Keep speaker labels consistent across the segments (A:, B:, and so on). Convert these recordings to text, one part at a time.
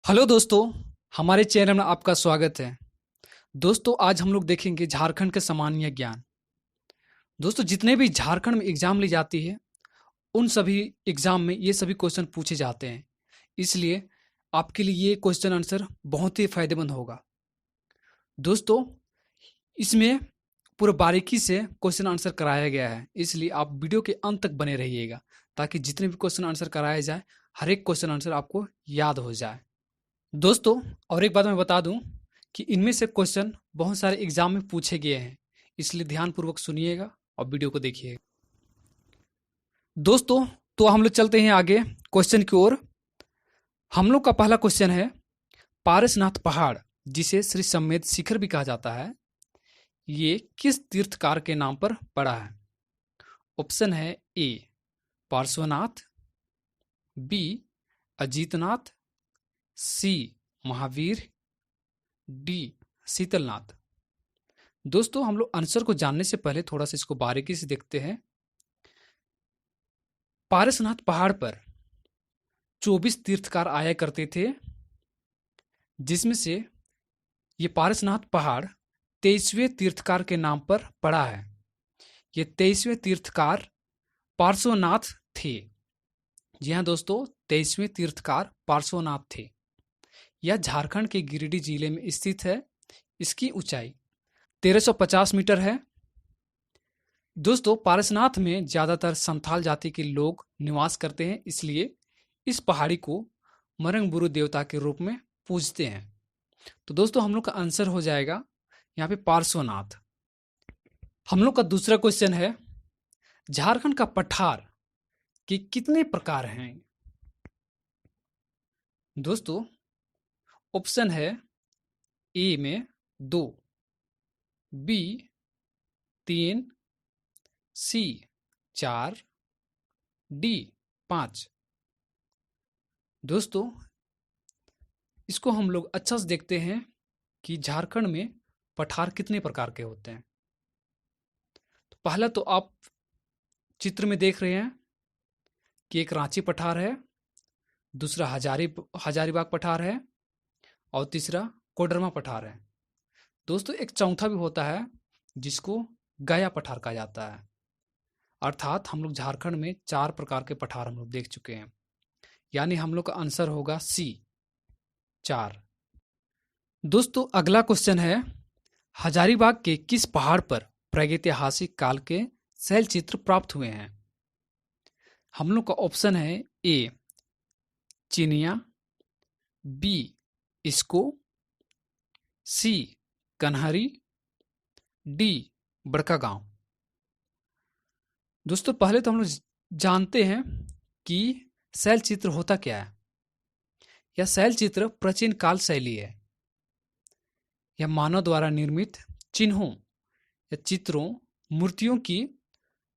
A: Hello दोस्तों, हमारे channel में आपका स्वागत है। दोस्तों, आज हम लोग देखेंगे झारखंड के सामान्य ज्ञान। दोस्तों, जितने भी झारखंड में एग्जाम ली जाती है, उन सभी एग्जाम में ये सभी क्वेश्चन पूछे जाते हैं। इसलिए आपके लिए ये क्वेश्चन आंसर बहुत ही फायदेमंद होगा। दोस्तों, इसमें पूरा बारीकी से क्वेश्चन आंसर कराया गया है, इसलिए आप वीडियो के अंत तक बने रहिएगा ताकि जितने भी क्वेश्चन आंसर कराया जाए, हर एक क्वेश्चन आंसर आपको याद हो जाए। दोस्तों, और एक बात मैं बता दूं कि इनमें से क्वेश्चन बहुत सारे एग्जाम में पूछे गए हैं, इसलिए ध्यानपूर्वक सुनिएगा और वीडियो को देखिएगा। दोस्तों, तो हम लोग चलते हैं आगे क्वेश्चन की ओर। हम लोग का पहला क्वेश्चन है, पारसनाथ पहाड़, जिसे श्री समेत शिखर भी कहा जाता है, ये किस तीर्थकार के नाम पर पड़ा है? ऑप्शन है ए पार्श्वनाथ, बी अजीतनाथ, सी महावीर, डी शीतलनाथ। दोस्तों, हम लोग आंसर को जानने से पहले थोड़ा सा इसको बारीकी से देखते हैं। पारसनाथ पहाड़ पर 24 तीर्थकार आया करते थे, जिसमें से ये पारसनाथ पहाड़ 23वें तीर्थकार के नाम पर पड़ा है। ये 23वें तीर्थकार पार्श्वनाथ थे। जी हाँ दोस्तों, 23वें तीर्थकार पार्श्वनाथ थे। यह झारखंड के गिरिडीह जिले में स्थित है। इसकी ऊंचाई 1350 मीटर है। दोस्तों, पारसनाथ में ज्यादातर संथाल जाति के लोग निवास करते हैं, इसलिए इस पहाड़ी को मरंगबुरु देवता के रूप में पूजते हैं। तो दोस्तों, हम लोग का आंसर हो जाएगा यहाँ पे पार्श्वनाथ। हम लोग का दूसरा क्वेश्चन है, झारखंड का पठार के कितने प्रकार हैं? दोस्तों, ऑप्शन है ए में 2, बी 3, सी 4, डी 5। दोस्तों, इसको हम लोग अच्छा से देखते हैं कि झारखंड में पठार कितने प्रकार के होते हैं। तो पहला तो आप चित्र में देख रहे हैं कि एक रांची पठार है, दूसरा हजारीबाग पठार है और तीसरा कोडरमा पठार है। दोस्तों, एक चौथा भी होता है जिसको गया पठार कहा जाता है। अर्थात हम लोग झारखंड में 4 प्रकार के पठार हम लोग देख चुके हैं, यानी हम लोग का आंसर होगा सी 4। दोस्तों, अगला क्वेश्चन है, हजारीबाग के किस पहाड़ पर प्रागैतिहासिक काल के शैल चित्र प्राप्त हुए हैं? हम लोग का ऑप्शन है ए चिनिया, बी इसको, सी कन्हरी, डी बड़का गांव। दोस्तों, पहले तो हम लोग जानते हैं कि शैल चित्र होता क्या है। यह शैल चित्र प्राचीन काल शैली है। यह मानव द्वारा निर्मित चिन्हों या चित्रों, मूर्तियों की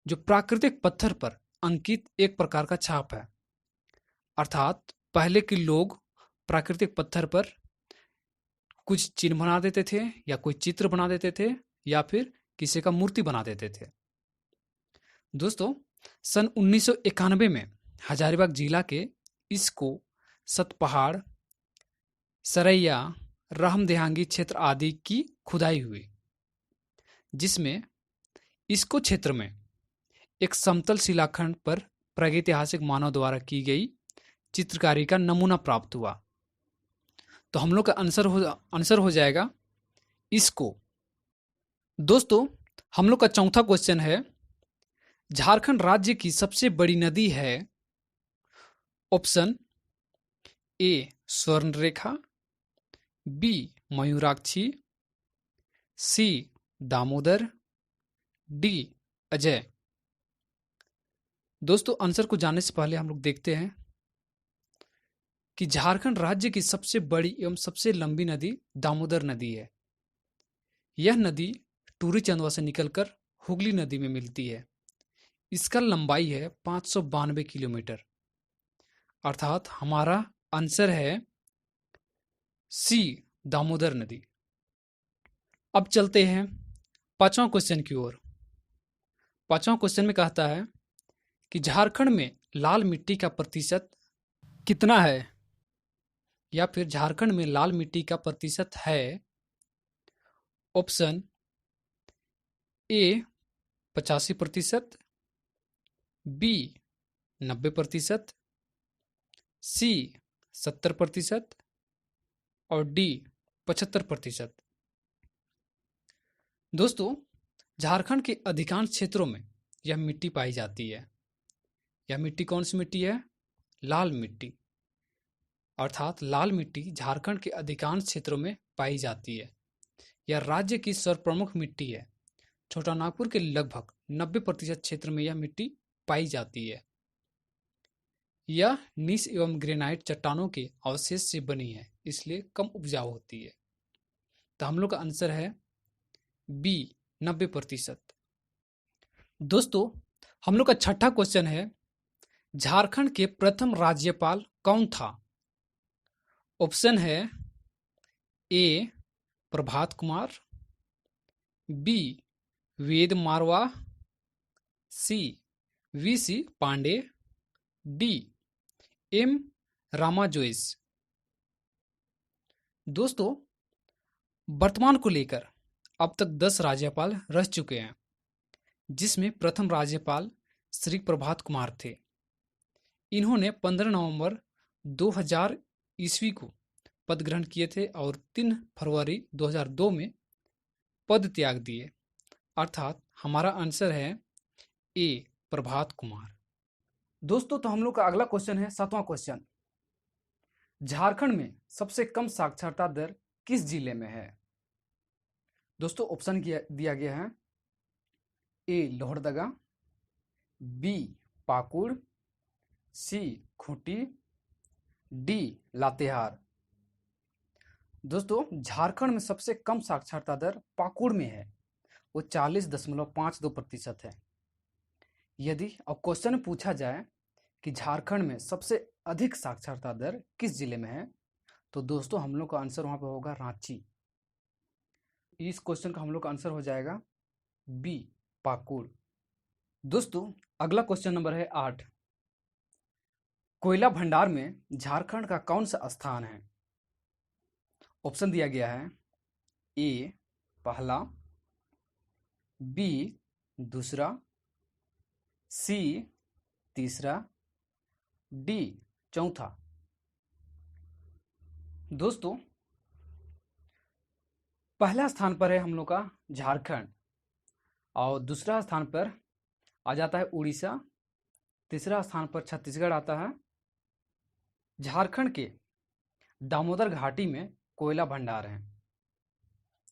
A: जो प्राकृतिक पत्थर पर अंकित एक प्रकार का छाप है। अर्थात पहले के लोग प्राकृतिक पत्थर पर कुछ चिन्ह बना देते थे या कोई चित्र बना देते थे या फिर किसी का मूर्ति बना देते थे। दोस्तों, सन 1991 में हजारीबाग जिला के इसको सतपहाड़, सरैया, रहमदेहांगी क्षेत्र आदि की खुदाई हुई, जिसमें इसको क्षेत्र में एक समतल शिलाखंड पर प्रागैतिहासिक मानव द्वारा की गई चित्रकारी का नमूना प्राप्त हुआ। तो हम लोग का आंसर हो जाएगा इसको। दोस्तों, हम लोग का चौथा क्वेश्चन है, झारखंड राज्य की सबसे बड़ी नदी है? Option A Subarnarekha, B Mayurakshi, C Damodar, D Ajay. दोस्तों, आंसर को जानने से पहले हम लोग देखते हैं कि झारखंड राज्य की सबसे बड़ी एवं सबसे लंबी नदी दामोदर नदी है। यह नदी टूरी चंदवा से निकलकर हुगली नदी में मिलती है। इसका लंबाई है 592 किलोमीटर। अर्थात हमारा आंसर है सी दामोदर नदी। अब चलते हैं पांचवा क्वेश्चन की ओर। पांचवा क्वेश्चन में कहता है कि झारखंड में लाल मिट्टी का प्रतिशत कितना है? या फिर झारखंड में लाल मिट्टी का प्रतिशत है? ऑप्शन ए 85%, बी 90%, सी 70% और डी 75%। दोस्तों, झारखंड के अधिकांश क्षेत्रों में यह मिट्टी पाई जाती है। यह मिट्टी कौन सी मिट्टी है? लाल मिट्टी। अर्थात लाल मिट्टी झारखंड के अधिकांश क्षेत्रों में पाई जाती है। यह राज्य की सर्वप्रमुख मिट्टी है। छोटा नागपुर के लगभग 90% क्षेत्र में यह मिट्टी पाई जाती है। यह नीस एवं ग्रेनाइट चट्टानों के अवशेष से बनी है, इसलिए कम उपजाऊ होती है। तो हम लोग का आंसर है बी 90%। दोस्तों, हम लोग का छठा क्वेश्चन है, झारखंड के प्रथम राज्यपाल कौन था? ऑप्शन है ए प्रभात कुमार, बी वेद मारवा, सी वीसी पांडे, डी एम रामाजोइस। दोस्तों, वर्तमान को लेकर अब तक 10 राज्यपाल रह चुके हैं, जिसमें प्रथम राज्यपाल श्री प्रभात कुमार थे। इन्होंने 15 नवंबर 2000 ईस्वी को पद ग्रहण किए थे और 3 फरवरी 2002 में पद त्याग दिए। अर्थात हमारा आंसर है ए प्रभात कुमार। दोस्तों, तो हम लोग का अगला क्वेश्चन है, 7वां क्वेश्चन, झारखंड में सबसे कम साक्षरता दर किस जिले में है? दोस्तों, ऑप्शन दिया गया है, ए लोहरदगा, बी पाकुड़, सी खूंटी, डी लातेहार। दोस्तों, झारखंड में सबसे कम साक्षरता दर पाकुड़ में है, वो 40.52% है। यदि अब क्वेश्चन में पूछा जाए कि झारखंड में सबसे अधिक साक्षरता दर किस जिले में है, तो दोस्तों हम लोग का आंसर वहां पर होगा रांची। इस क्वेश्चन का हम लोग का आंसर हो जाएगा बी पाकुड़। दोस्तों, अगला क्वेश्चन नंबर है 8, कोयला भंडार में झारखंड का कौन सा स्थान है? ऑप्शन दिया गया है, ए पहला, बी दूसरा, सी तीसरा, डी चौथा। दोस्तों, पहला स्थान पर है हम लोग का झारखंड, और दूसरा स्थान पर आ जाता है उड़ीसा, तीसरा स्थान पर छत्तीसगढ़ आता है। झारखंड के दामोदर घाटी में कोयला भंडार है।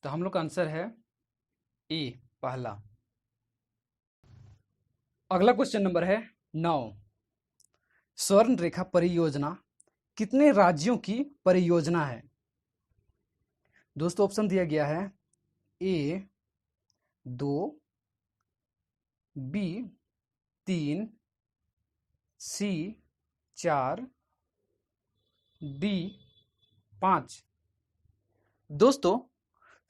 A: तो हम लोग का आंसर है ए पहला। अगला क्वेश्चन नंबर है 9, स्वर्ण रेखा परियोजना कितने राज्यों की परियोजना है? दोस्तों, ऑप्शन दिया गया है, ए 2, बी 3, सी 4, डी 5। दोस्तों,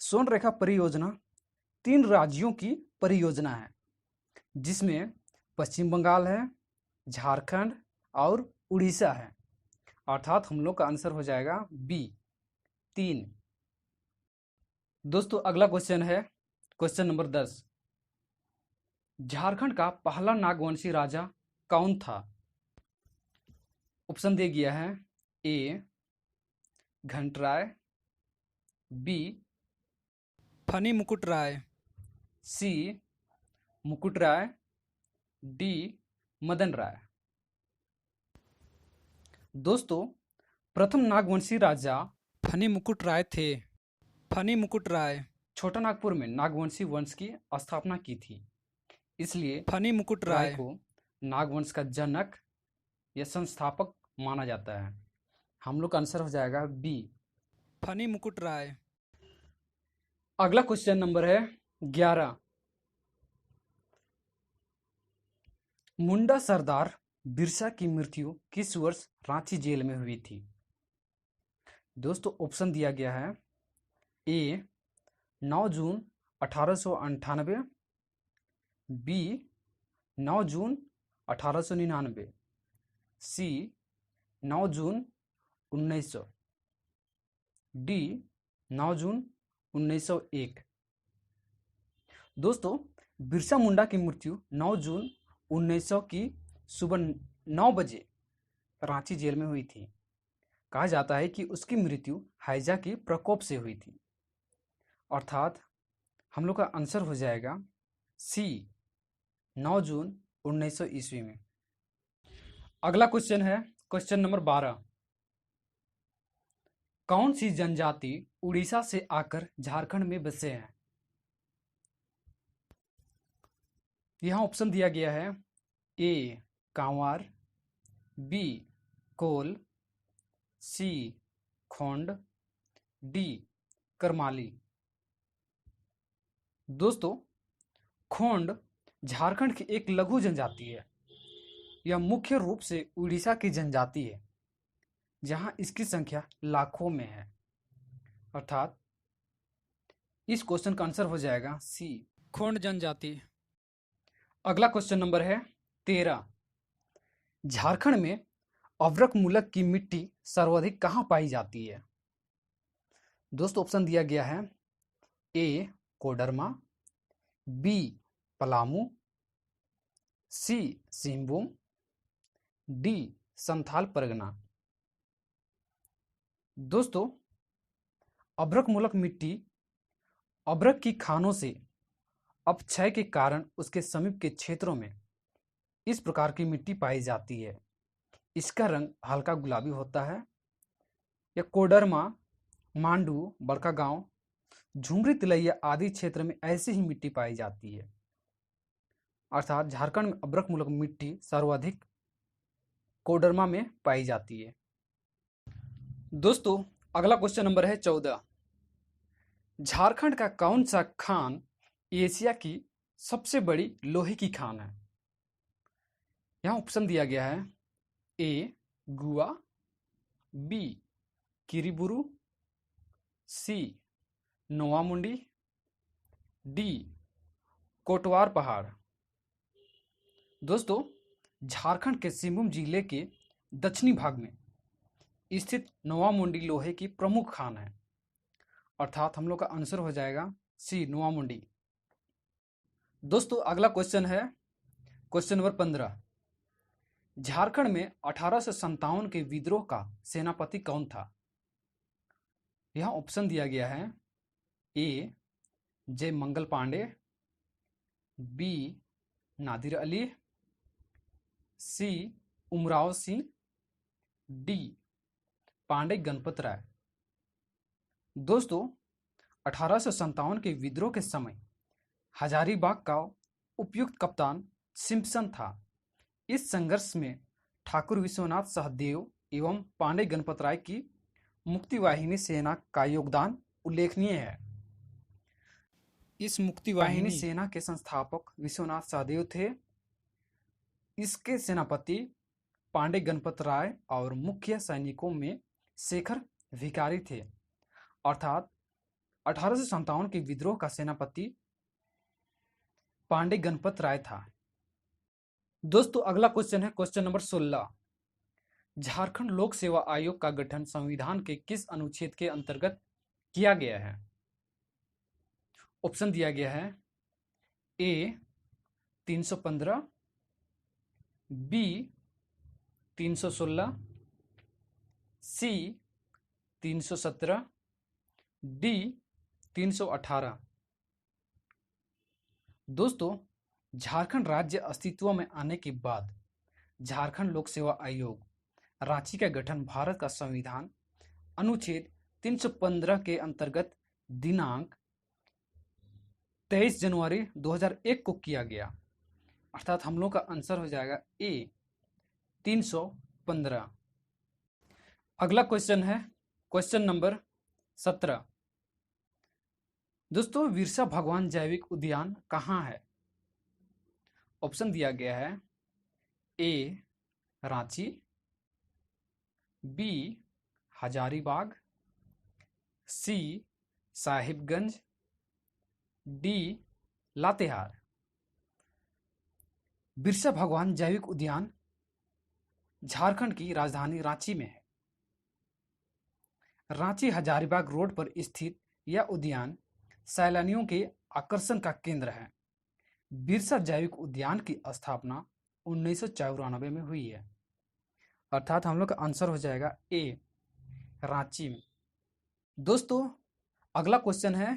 A: स्वर्ण रेखा परियोजना 3 राज्यों की परियोजना है, जिसमें पश्चिम बंगाल है, झारखंड और उड़ीसा है। अर्थात हम लोग का आंसर हो जाएगा बी 3। दोस्तों, अगला क्वेश्चन है क्वेश्चन नंबर 10, झारखंड का पहला नागवंशी राजा कौन था? ऑप्शन दिया गया है, ए घंटराय, बी फनी मुकुट राय, सी मुकुट राय, डी मदन राय। दोस्तों, प्रथम नागवंशी राजा फनी मुकुट राय थे। फनी मुकुट राय छोटा नागपुर में नागवंशी वंश की स्थापना की थी, इसलिए फनी मुकुट राय को नागवंश का जनक या संस्थापक माना जाता है। हम लोग का आंसर हो जाएगा बी फनी मुकुट राय। अगला क्वेश्चन नंबर है 11, मुंडा सरदार बिरसा की मृत्यु किस वर्ष रांची जेल में हुई थी? दोस्तों, ऑप्शन दिया गया है, ए 9 जून 1898, बी 9 जून 1899, सी 9 जून 1900। डी 9 जून 1901। दोस्तों, बिरसा मुंडा की मृत्यु 9 जून 1900 की सुबह 9 बजे रांची जेल में हुई थी। कहा जाता है कि उसकी मृत्यु हैजा के प्रकोप से हुई थी। अर्थात हम लोग का आंसर हो जाएगा सी 9 जून 1900 ईस्वी में। अगला क्वेश्चन है क्वेश्चन नंबर 12। कौन सी जनजाति उड़ीसा से आकर झारखंड में बसे हैं? यहाँ ऑप्शन दिया गया है ए कांवार, बी कोल, सी खोंड, डी करमाली। दोस्तों, खोंड झारखंड की एक लघु जनजाति है। यह मुख्य रूप से उड़ीसा की जनजाति है, जहां इसकी संख्या लाखों में है। अर्थात इस क्वेश्चन का आंसर हो जाएगा सी खोंड जनजाति। अगला क्वेश्चन नंबर है 13। झारखंड में अभ्रक मूलक की मिट्टी सर्वाधिक कहां पाई जाती है? दोस्तों, ऑप्शन दिया गया है ए कोडरमा, बी पलामू, सी सिंहभूम, डी संथाल परगना। दोस्तों, अभ्रक मूलक मिट्टी अभ्रक की खानों से अपक्षय के कारण उसके समीप के क्षेत्रों में इस प्रकार की मिट्टी पाई जाती है। इसका रंग हल्का गुलाबी होता है। यह कोडरमा, मांडू, बड़का गांव, झुमरी तिलैया आदि क्षेत्र में ऐसी ही मिट्टी पाई जाती है। अर्थात झारखंड में अभ्रक मूलक मिट्टी सर्वाधिक कोडरमा में पाई जाती है। दोस्तों, अगला क्वेश्चन नंबर है 14। झारखंड का कौन सा खान एशिया की सबसे बड़ी लोहे की खान है? यहां ऑप्शन दिया गया है ए गुआ, बी किरीबुरु, सी नोवामुंडी, डी कोटवार पहाड़। दोस्तों, झारखंड के सिंहभूम जिले के दक्षिणी भाग में स्थित नोवामुंडी लोहे की प्रमुख खान है। अर्थात हम लोग का आंसर हो जाएगा सी नोवामुंडी। दोस्तों, अगला क्वेश्चन है क्वेश्चन नंबर 15। झारखंड में 1857 के विद्रोह का सेनापति कौन था? यहां ऑप्शन दिया गया है ए जय मंगल पांडे, बी नादिर अली, सी उमराव सिंह, डी पांडे गणपत राय। दोस्तों, 1857 के विद्रोह के समय हजारीबाग का उपयुक्त कप्तान सिम्पसन था। इस संघर्ष में ठाकुर विश्वनाथ सहदेव एवं पांडे गणपत राय की मुक्ति वाहिनी सेना का योगदान उल्लेखनीय है। इस मुक्ति वाहिनी सेना के संस्थापक विश्वनाथ सहदेव थे। इसके सेनापति पांडे गणपत राय और मुख्य सैनिकों में शेखर भिखारी थे। अर्थात 1857 के विद्रोह का सेनापति पांडे गणपत राय था। दोस्तों, अगला क्वेश्चन है क्वेश्चन नंबर 16। झारखंड लोक सेवा आयोग का गठन संविधान के किस अनुच्छेद के अंतर्गत किया गया है? ऑप्शन दिया गया है ए 315, बी 316, सी 317, डी 318। दोस्तों, झारखंड राज्य अस्तित्व में आने के बाद झारखंड लोक सेवा आयोग रांची का गठन भारत का संविधान अनुच्छेद 315 के अंतर्गत दिनांक 23 जनवरी 2001 को किया गया। अर्थात हम लोग का आंसर हो जाएगा ए 315। अगला क्वेश्चन है क्वेश्चन नंबर 17। दोस्तों, बिरसा भगवान जैविक उद्यान कहाँ है? ऑप्शन दिया गया है ए रांची, बी हजारीबाग, सी साहिबगंज, डी लातेहार। बिरसा भगवान जैविक उद्यान झारखंड की राजधानी रांची में है। रांची हजारीबाग रोड पर स्थित यह उद्यान सैलानियों के आकर्षण का केंद्र है। बिरसा जैविक उद्यान की स्थापना 1994 में हुई है। अर्थात हम लोग का आंसर हो जाएगा ए, रांची में। दोस्तों अगला क्वेश्चन है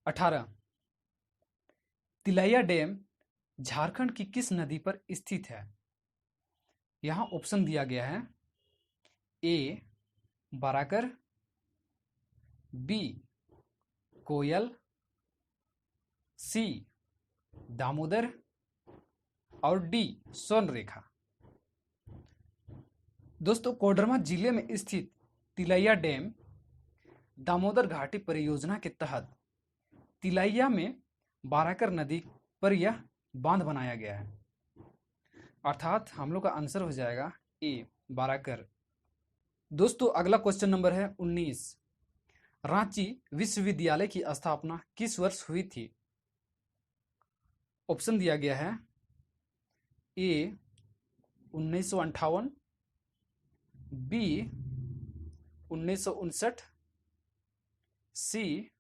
A: 18। तिलैया डैम झारखंड की किस नदी पर स्थित है? यहां ऑप्शन दिया गया है ए, बराकर, बी, कोयल, सी, दामोदर और डी, स्वर्णरेखा। दोस्तों कोडरमा जिले में स्थित तिलैया डैम दामोदर घाटी परियोजना के तहत तिलैया में बाराकर नदी पर यह बांध बनाया गया है। अर्थात हम लोग का आंसर हो जाएगा ए, बाराकर। दोस्तों अगला क्वेश्चन नंबर है 19। रांची विश्वविद्यालय की स्थापना किस वर्ष हुई थी? ऑप्शन दिया गया है ए, 1958, बी, 1959, सी,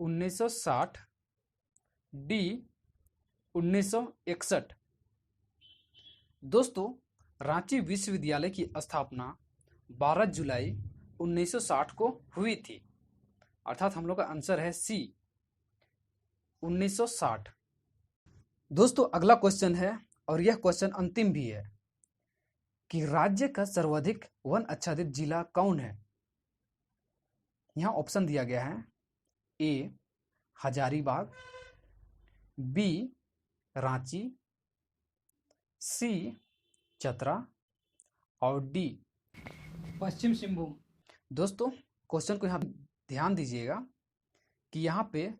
A: 1960, डी, 1961। दोस्तों रांची विश्वविद्यालय की स्थापना 12 जुलाई 1960 को हुई थी। अर्थात हम लोग का आंसर है सी, 1960। दोस्तों अगला क्वेश्चन है और यह क्वेश्चन अंतिम भी है कि राज्य का सर्वाधिक वन आच्छादित जिला कौन है? यहां ऑप्शन दिया गया है ए, हजारीबाग, बी, रांची, सी, चतरा और डी, पश्चिम सिंहभूम। दोस्तों क्वेश्चन को यहाँ ध्यान दीजिएगा कि यहाँ पे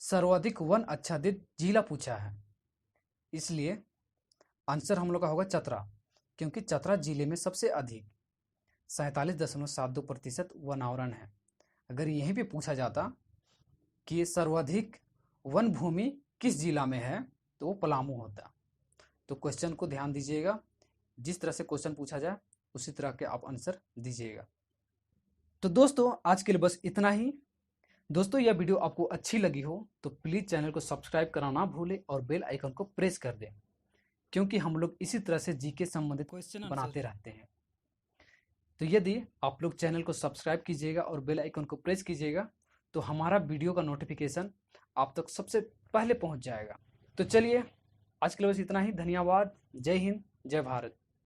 A: सर्वाधिक वन आच्छादित जिला पूछा है, इसलिए आंसर हम लोग का होगा चतरा, क्योंकि चतरा जिले में सबसे अधिक 47.72% वनावरण है। अगर यहीं पे पूछा जाता कि सर्वाधिक वन भूमि किस जिला में है तो वो पलामू होता। तो क्वेश्चन को ध्यान दीजिएगा, जिस तरह से क्वेश्चन पूछा जाए उसी तरह के आप आंसर दीजिएगा। तो दोस्तों आज के लिए बस इतना ही। दोस्तों यह वीडियो आपको अच्छी लगी हो तो प्लीज़ चैनल को सब्सक्राइब करना ना भूलें और बेल आइकन को प्रेस कर दें, क्योंकि हम लोग इसी तरह से जीके संबंधित क्वेश्चन बनाते रहते हैं। तो यदि आप लोग चैनल को सब्सक्राइब कीजिएगा और बेल आइकन को प्रेस कीजिएगा तो हमारा वीडियो का नोटिफिकेशन आप तक सबसे पहले पहुंच जाएगा। तो चलिए आज के लिए बस इतना ही। धन्यवाद। जय हिंद, जय भारत।